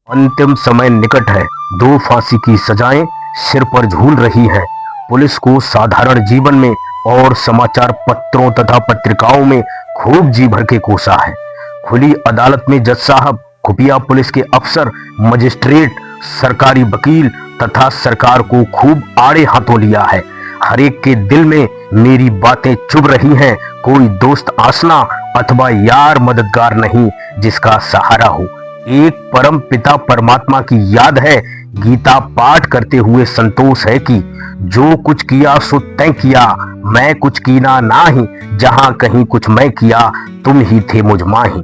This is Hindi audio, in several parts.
अंतिम समय निकट है। दो फांसी की सजाएं सिर पर झूल रही हैं। पुलिस को साधारण जीवन में और समाचार पत्रों तथा पत्रिकाओं में खूब जी भर के कोसा है। खुली अदालत में जज साहब, खुफिया पुलिस के अफसर, मजिस्ट्रेट, सरकारी वकील तथा सरकार को खूब आड़े हाथों लिया है। हर एक के दिल में मेरी बातें चुभ रही हैं। कोई दोस्त आसना अथवा यार मददगार नहीं जिसका सहारा हो। एक परम पिता परमात्मा की याद है। गीता पाठ करते हुए संतोष है कि जो कुछ किया सो तय किया, मैं कुछ कीना नाही, जहां कहीं कुछ मैं किया तुम ही थे मुझ माही।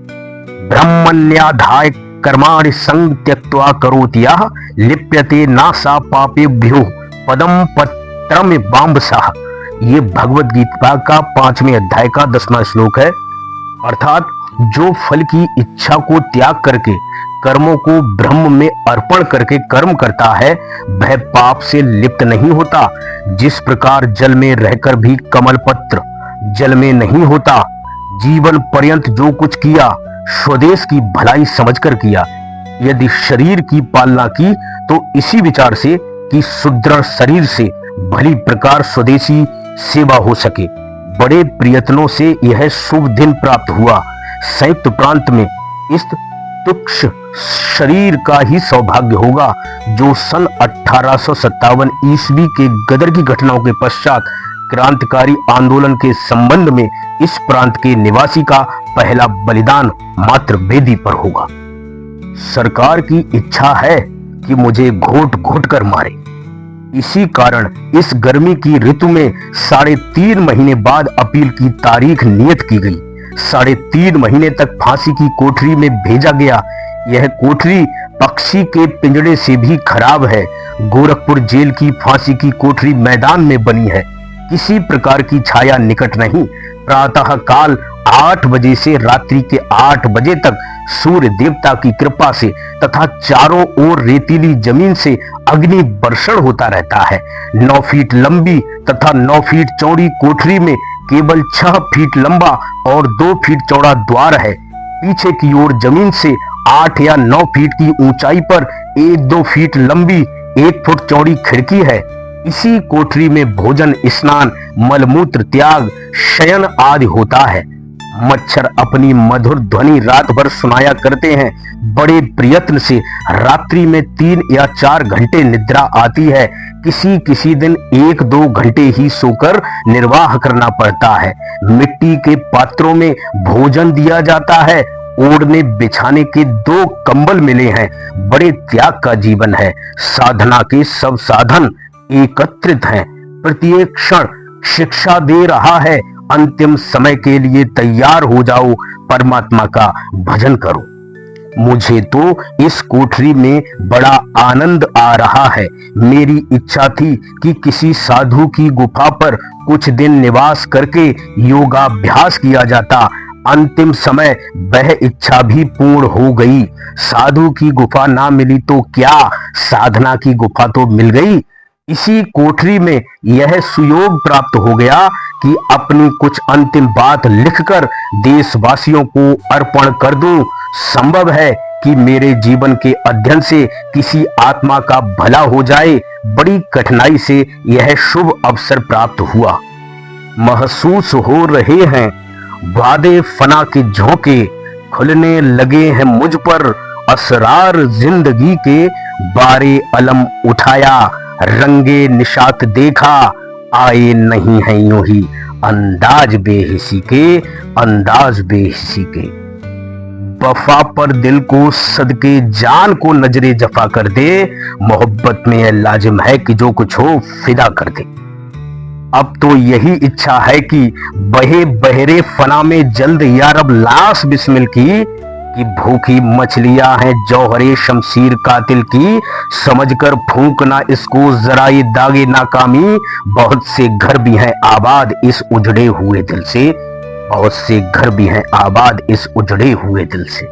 ब्रह्मण्याधाय कर्माणि संग त्यक्त्वा करोति यः लिप्यते नासा पापेभ्यो पदम पत्रम बाम्बसः। ये भगवद गीता का 5वें अध्याय का 10वां श्लोक है। अर्थात जो फल की इच्छा को त्याग करके कर्मों को ब्रह्म में अर्पण करके कर्म करता है वह पाप से लिप्त नहीं होता। जिस प्रकार जल में रहकर भी कमल पत्र जल में नहीं होता। जीवन पर्यंत जो कुछ किया स्वदेश की भलाई समझकर किया। यदि शरीर की पालना की तो इसी विचार से कि सुदृढ़ शरीर से भली प्रकार स्वदेशी सेवा हो सके। बड़े प्रयत्नों से यह शुभ दिन प्राप्त हुआ। संयुक्त प्रांत में इस तुच्छ शरीर का ही सौभाग्य होगा जो सन 1857 ईस्वी के गदर की घटनाओं के पश्चात क्रांतिकारी आंदोलन के संबंध में इस प्रांत के निवासी का पहला बलिदान मात्र वेदी पर होगा। सरकार की इच्छा है कि मुझे घोट घोट कर मारे। इसी कारण इस गर्मी की ऋतु में 3.5 महीने बाद अपील की तारीख नियत की गई। 3.5 महीने तक फांसी की कोठरी में भेजा गया। यह कोठरी पक्षी के पिंजड़े से भी खराब है। गोरखपुर जेल की फांसी की कोठरी मैदान में बनी है। किसी प्रकार की छाया निकट नहीं। प्रातः काल 8 बजे से रात्रि के 8 बजे तक सूर्य देवता की कृपा से तथा चारों ओर रेतीली जमीन से अग्नि वर्षण होता रहता है। 9 फीट लंबी तथा 9 फीट चौड़ी कोठरी में केवल 6 फीट लंबा और 2 फीट चौड़ा द्वार है। पीछे की ओर जमीन से 8 या 9 फीट की ऊंचाई पर 1-2 फीट लंबी 1 फुट चौड़ी खिड़की है। इसी कोठरी में भोजन, स्नान, मलमूत्र त्याग, शयन आदि होता है। मच्छर अपनी मधुर ध्वनि रात भर सुनाया करते हैं। बड़े प्रयत्न से रात्रि में 3 या 4 घंटे निद्रा आती है। किसी किसी दिन 1-2 घंटे ही सोकर निर्वाह करना पड़ता है। मिट्टी के पात्रों में भोजन दिया जाता है। ओढ़ने बिछाने के 2 कंबल मिले हैं। बड़े त्याग का जीवन है। साधना के सब साधन एकत्रित हैं। प्रत्येक क्षण शिक्षा दे रहा है। अंतिम समय के लिए तैयार हो जाओ, परमात्मा का भजन करो। मुझे तो इस कोठरी में बड़ा आनंद आ रहा है। मेरी इच्छा थी कि किसी साधु की गुफा पर कुछ दिन निवास करके योगाभ्यास किया जाता। अंतिम समय वह इच्छा भी पूर्ण हो गई। साधु की गुफा ना मिली तो क्या, साधना की गुफा तो मिल गई। इसी कोठरी में यह सुयोग प्राप्त हो गया कि अपनी कुछ अंतिम बात लिखकर देशवासियों को अर्पण कर दूं। संभव है कि मेरे जीवन के अध्ययन से किसी आत्मा का भला हो जाए। बड़ी कठिनाई से यह शुभ अवसर प्राप्त हुआ। महसूस हो रहे हैं वादे फना के झोंके, खुलने लगे हैं मुझ पर असरार जिंदगी के। बारे अलम उठाया, रंगे निशात देखा, आए नहीं है यूं ही अंदाज बेहिसी के, अंदाज बेहिसी के। वफा पर दिल को सदके जान को नजरे जफा कर दे। मोहब्बत में लाजिम है कि जो कुछ हो फिदा कर दे। अब तो यही इच्छा है कि बहे बहरे फना में जल्द यारब लाश बिस्मिल की। कि भूखी मछलियां हैं जौहरे शमशीर कातिल की। समझकर फूंकना इसको जरा ये दागे नाकामी। बहुत से घर भी हैं आबाद इस उजड़े हुए दिल से। बहुत से घर भी हैं आबाद इस उजड़े हुए दिल से।